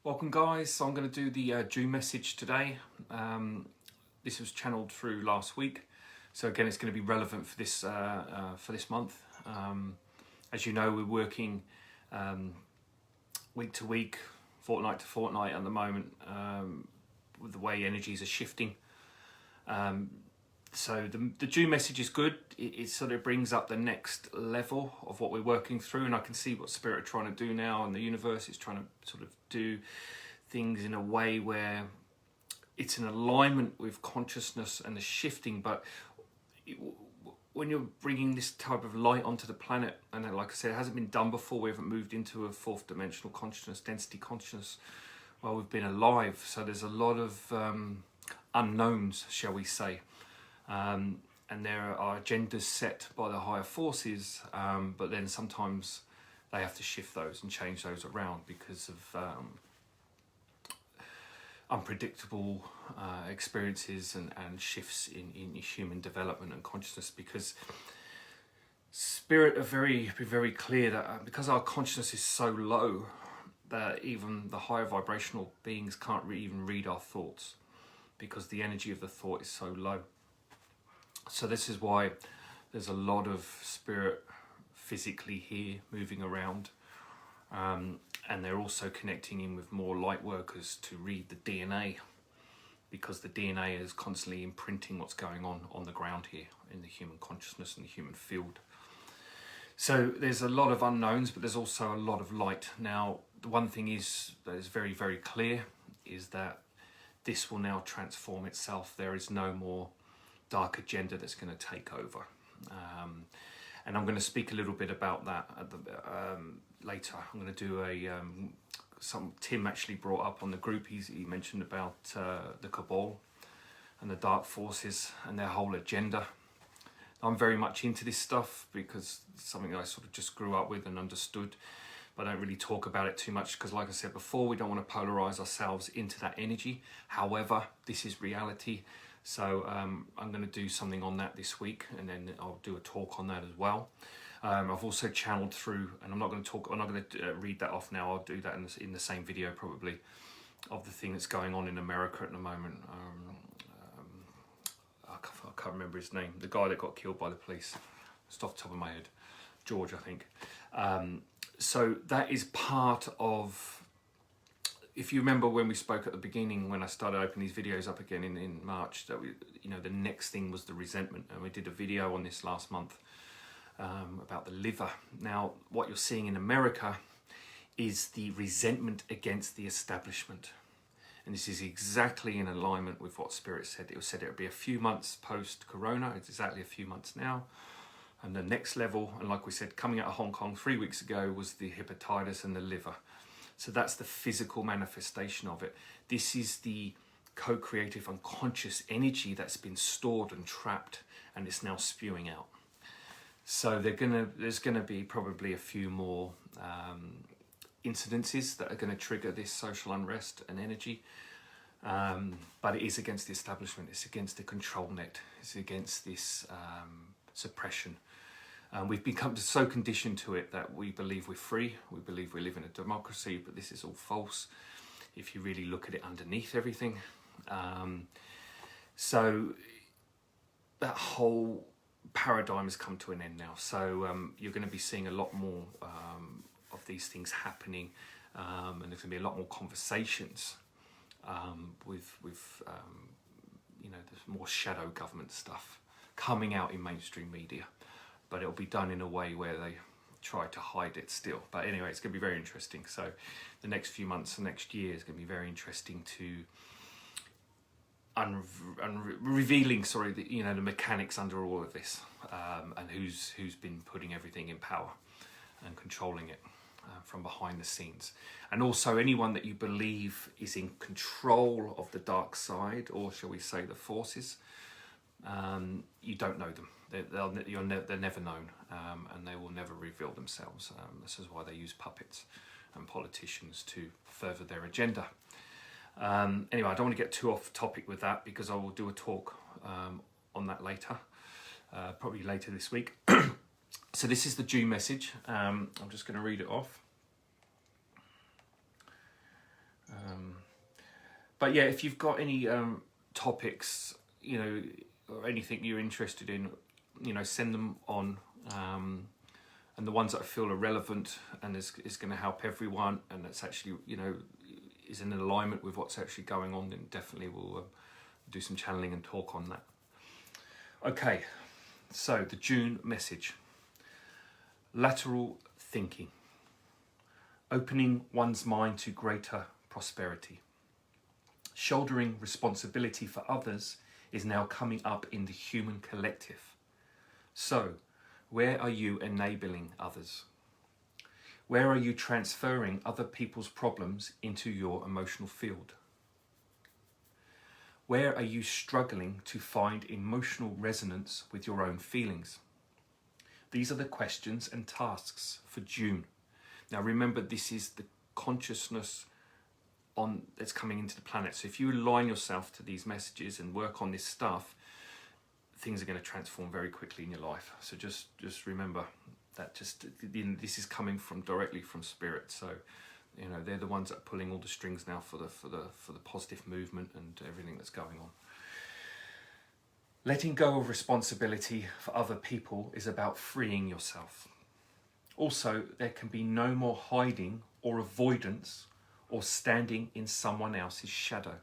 Welcome guys, so I'm going to do the June message today. This was channeled through last week, so again it's going to be relevant for this month. As you know, we're working week to week, fortnight to fortnight at the moment, with the way energies are shifting. So the June message is good. It sort of brings up the next level of what we're working through, and I can see what Spirit are trying to do now, and the universe is trying to sort of do things in a way where it's in alignment with consciousness and the shifting. But when you're bringing this type of light onto the planet, and like I said, it hasn't been done before, we haven't moved into a fourth dimensional consciousness, density consciousness, while we've been alive. So there's a lot of unknowns, shall we say. And there are agendas set by the higher forces, but then sometimes they have to shift those and change those around because of unpredictable experiences and shifts in human development and consciousness. Because Spirit are very clear that because our consciousness is so low that even the higher vibrational beings can't even read our thoughts, because the energy of the thought is so low. So this is why there's a lot of spirit physically here moving around, and they're also connecting in with more light workers to read the DNA, because the DNA is constantly imprinting what's going on the ground here in the human consciousness and the human field. So there's a lot of unknowns, but there's also a lot of light. Now, the one thing is that is very clear is that this will now transform itself. There is no more dark agenda that's going to take over, and I'm going to speak a little bit about that at the, later. I'm going to do Tim actually brought up on the group, he mentioned about the cabal and the dark forces and their whole agenda. I'm very much into this stuff because it's something I sort of just grew up with and understood, but I don't really talk about it too much because, like I said before, we don't want to polarize ourselves into that energy. However, this is reality. So I'm going to do something on that this week, and then I'll do a talk on that as well. I've also channeled through, and I'm not going to read that off now. I'll do that in the same video probably, of the thing that's going on in America at the moment. I can't remember his name. The guy that got killed by the police, just off the top of my head, George, I think. So that is part of. If you remember when we spoke at the beginning, when I started opening these videos up again in March, that the next thing was the resentment, and we did a video on this last month about the liver. Now, what you're seeing in America is the resentment against the establishment, and this is exactly in alignment with what Spirit said. It said it would be a few months post-corona. It's exactly a few months now. And the next level, and like we said, coming out of Hong Kong 3 weeks ago, was the hepatitis and the liver. So that's the physical manifestation of it. This is the co-creative unconscious energy that's been stored and trapped, and it's now spewing out. So there's gonna be probably a few more incidences that are going to trigger this social unrest and energy. But it is against the establishment. It's against the control net. It's against this suppression. We've become so conditioned to it that we believe we're free, we believe we live in a democracy, but this is all false if you really look at it underneath everything. So that whole paradigm has come to an end now. So you're going to be seeing a lot more of these things happening, and there's going to be a lot more conversations with there's more shadow government stuff coming out in mainstream media. But it'll be done in a way where they try to hide it still. But anyway, it's going to be very interesting. So the next few months, the next year is going to be very interesting to revealing the mechanics under all of this, and who's been putting everything in power and controlling it from behind the scenes. And also anyone that you believe is in control of the dark side, or shall we say the forces, you don't know them. They're never known, and they will never reveal themselves. This is why they use puppets and politicians to further their agenda. Anyway, I don't want to get too off topic with that, because I will do a talk on that later, probably later this week. So this is the June message. I'm just going to read it off. But yeah, if you've got any topics, you know, or anything you're interested in, you know, send them on. And the ones that I feel are relevant and is going to help everyone, and that's actually, you know, is in alignment with what's actually going on, then definitely we'll do some channeling and talk on that. Okay, so the June message. Lateral thinking. Opening one's mind to greater prosperity. Shouldering responsibility for others is now coming up in the human collective. So, where are you enabling others? Where are you transferring other people's problems into your emotional field? Where are you struggling to find emotional resonance with your own feelings? These are the questions and tasks for June. Now remember, this is the consciousness that's coming into the planet. So if you align yourself to these messages and work on this stuff, things are going to transform very quickly in your life. So just remember that this is coming directly from spirit. So, you know, they're the ones that are pulling all the strings now for the positive movement and everything that's going on. Letting go of responsibility for other people is about freeing yourself. Also, there can be no more hiding or avoidance or standing in someone else's shadow.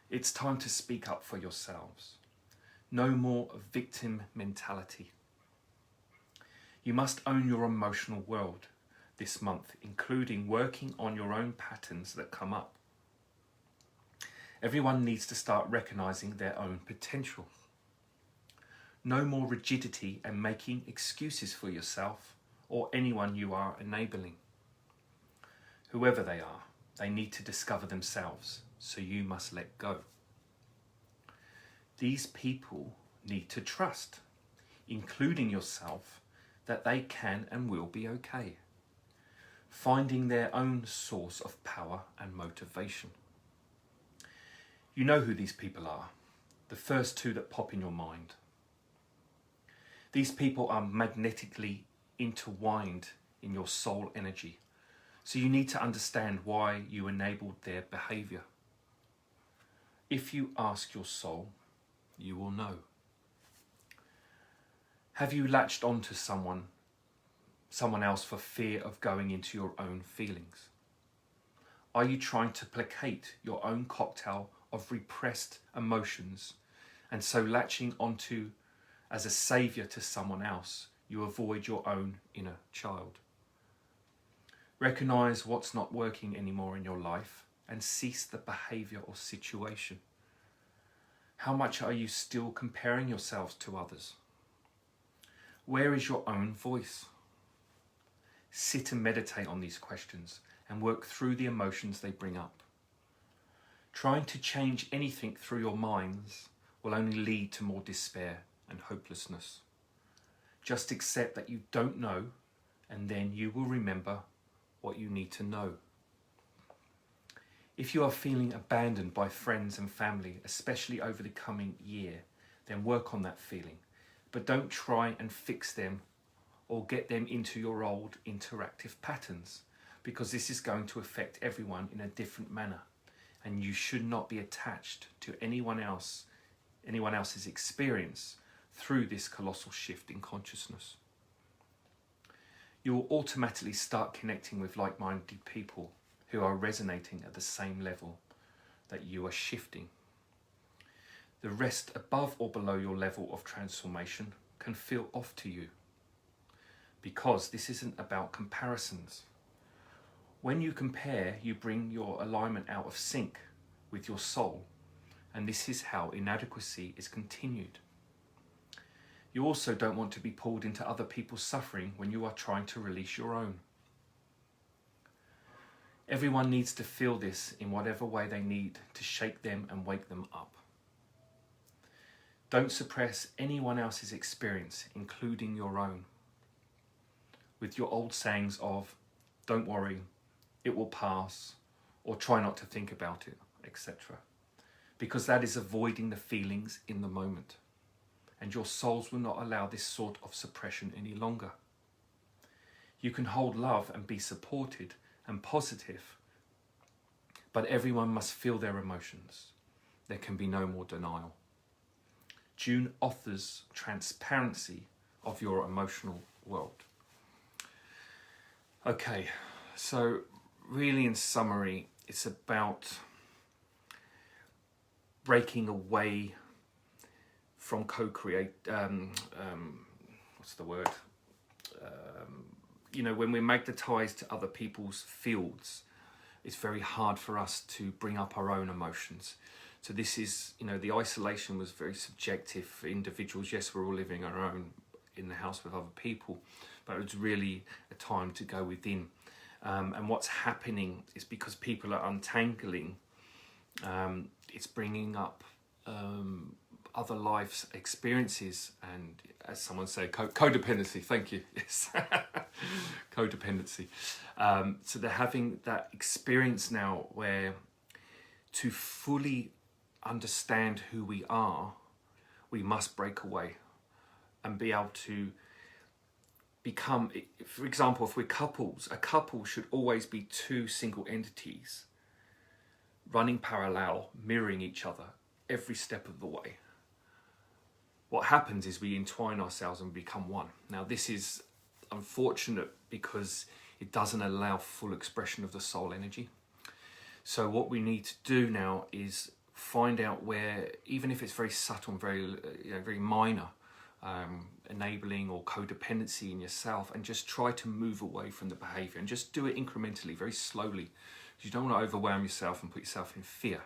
It's time to speak up for yourselves. No more victim mentality. You must own your emotional world this month, including working on your own patterns that come up. Everyone needs to start recognizing their own potential. No more rigidity and making excuses for yourself or anyone you are enabling. Whoever they are, they need to discover themselves, so you must let go. These people need to trust, including yourself, that they can and will be okay, finding their own source of power and motivation. You know who these people are, the first two that pop in your mind. These people are magnetically intertwined in your soul energy, so you need to understand why you enabled their behavior. If you ask your soul, you will know. Have you latched onto someone else for fear of going into your own feelings? Are you trying to placate your own cocktail of repressed emotions, and so latching onto as a saviour to someone else, you avoid your own inner child? Recognise what's not working anymore in your life and cease the behaviour or situation. How much are you still comparing yourselves to others? Where is your own voice? Sit and meditate on these questions and work through the emotions they bring up. Trying to change anything through your minds will only lead to more despair and hopelessness. Just accept that you don't know, and then you will remember what you need to know. If you are feeling abandoned by friends and family, especially over the coming year, then work on that feeling. But don't try and fix them or get them into your old interactive patterns, because this is going to affect everyone in a different manner, and you should not be attached to anyone else's experience through this colossal shift in consciousness. You will automatically start connecting with like-minded people who are resonating at the same level that you are shifting. The rest above or below your level of transformation can feel off to you, because this isn't about comparisons. When you compare, you bring your alignment out of sync with your soul, and this is how inadequacy is continued. You also don't want to be pulled into other people's suffering when you are trying to release your own. Everyone needs to feel this in whatever way they need to shake them and wake them up. Don't suppress anyone else's experience, including your own, with your old sayings of, don't worry, it will pass, or try not to think about it, etc. Because that is avoiding the feelings in the moment, and your souls will not allow this sort of suppression any longer. You can hold love and be supported and positive, but everyone must feel their emotions. There can be no more denial. June offers transparency of your emotional world. Okay, so really in summary, it's about breaking away from co-create, what's the word? You know, when we're magnetized to other people's fields, it's very hard for us to bring up our own emotions. So this is, you know, the isolation was very subjective for individuals. Yes, we're all living our own in the house with other people, but it was really a time to go within. And what's happening is because people are untangling, it's bringing up other life's experiences, and as someone said, codependency. Thank you. Yes, codependency. So they're having that experience now where to fully understand who we are, we must break away and be able to become, for example, if we're couples, a couple should always be two single entities running parallel, mirroring each other every step of the way. What happens is we entwine ourselves and become one. Now this is unfortunate because it doesn't allow full expression of the soul energy. So what we need to do now is find out where, even if it's very subtle and very, very minor, enabling or codependency in yourself, and just try to move away from the behavior and just do it incrementally, very slowly. You don't want to overwhelm yourself and put yourself in fear.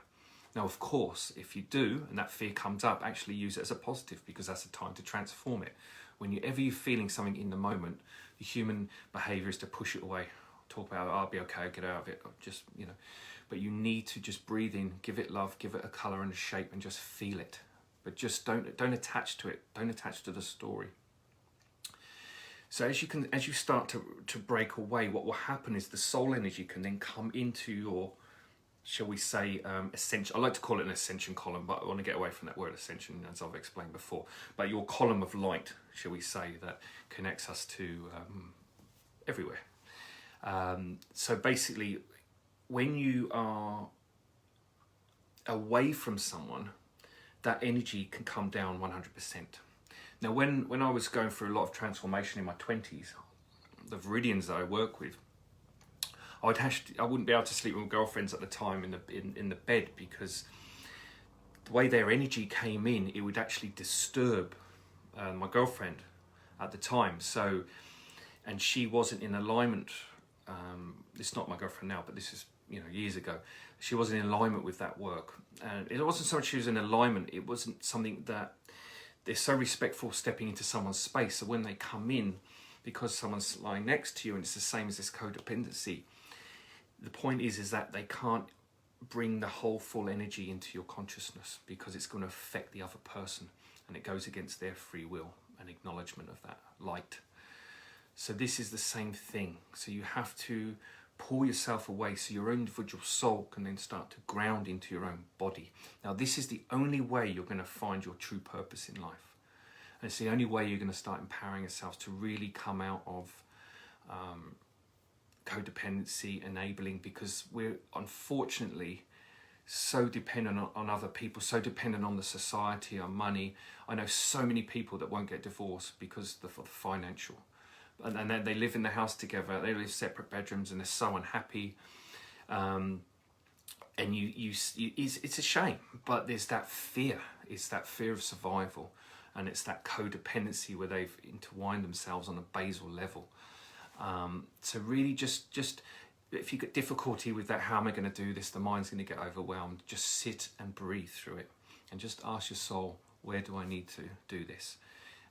Now, of course, if you do, and that fear comes up, actually use it as a positive, because that's a time to transform it. Whenever you're feeling something in the moment, the human behavior is to push it away. Talk about, I'll be okay, I'll get out of it, just, you know. But you need to just breathe in, give it love, give it a color and a shape, and just feel it. But just don't attach to it. Don't attach to the story. So as you start to break away, what will happen is the soul energy can then come into your, shall we say, ascension. I like to call it an ascension column, but I want to get away from that word ascension, as I've explained before. But your column of light, shall we say, that connects us to everywhere. So basically, when you are away from someone, that energy can come down 100%. Now, when I was going through a lot of transformation in my 20s, the Viridians that I work with, I wouldn't be able to sleep with my girlfriends at the time in the bed, because the way their energy came in, it would actually disturb my girlfriend at the time. So, and she wasn't in alignment. It's not my girlfriend now, but this is, you know, years ago. She wasn't in alignment with that work, and it wasn't so much she was in alignment. It wasn't something that they're so respectful stepping into someone's space. So when they come in, because someone's lying next to you, and it's the same as this codependency, the point is that they can't bring the whole full energy into your consciousness, because it's going to affect the other person, and it goes against their free will and acknowledgement of that light. So this is the same thing. So you have to pull yourself away so your own individual soul can then start to ground into your own body. Now this is the only way you're going to find your true purpose in life. And it's the only way you're going to start empowering yourselves to really come out of codependency, enabling, because we're unfortunately so dependent on other people, so dependent on the society, on money. I know so many people that won't get divorced because of the financial. And then they live in the house together, they live separate bedrooms, and they're so unhappy. And it's a shame, but there's that fear. It's that fear of survival, and it's that codependency where they've intertwined themselves on a basal level. So really just if you get difficulty with that, how am I going to do this? The mind's going to get overwhelmed. Just sit and breathe through it, and just ask your soul, where do I need to do this?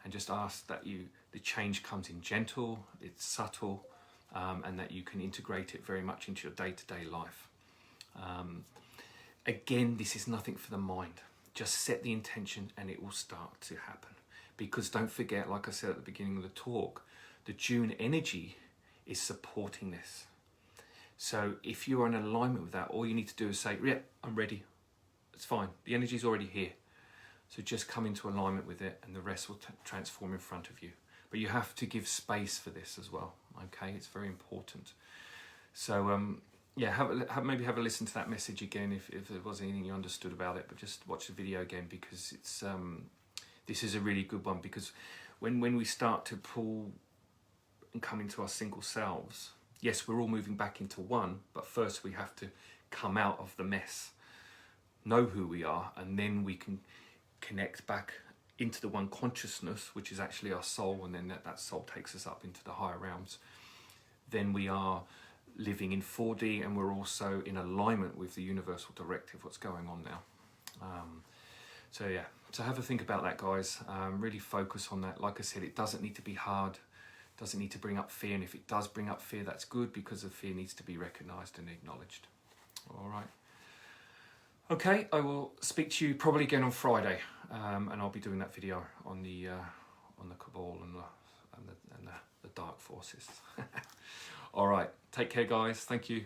And just ask that the change comes in gentle, it's subtle, and that you can integrate it very much into your day-to-day life. Again, this is nothing for the mind. Just set the intention and it will start to happen. Because don't forget, like I said at the beginning of the talk, the June energy is supporting this. So if you're in alignment with that, all you need to do is say, yeah, I'm ready. It's fine. The energy's already here. So just come into alignment with it, and the rest will transform in front of you. But you have to give space for this as well, okay? It's very important. So yeah, maybe have a listen to that message again if there was anything you understood about it, but just watch the video again, because it's this is a really good one, because when we start to pull and come into our single selves, yes, we're all moving back into one, but first we have to come out of the mess, know who we are, and then we can connect back into the one consciousness, which is actually our soul, and then that soul takes us up into the higher realms. Then we are living in 4D, and we're also in alignment with the universal directive, what's going on now. So yeah, so have a think about that, guys. Really focus on that. Like I said, it doesn't need to be hard, doesn't need to bring up fear, and if it does bring up fear, that's good, because the fear needs to be recognized and acknowledged. All right. Okay, I will speak to you probably again on Friday, and I'll be doing that video on the cabal and the dark forces. All right, take care, guys. Thank you.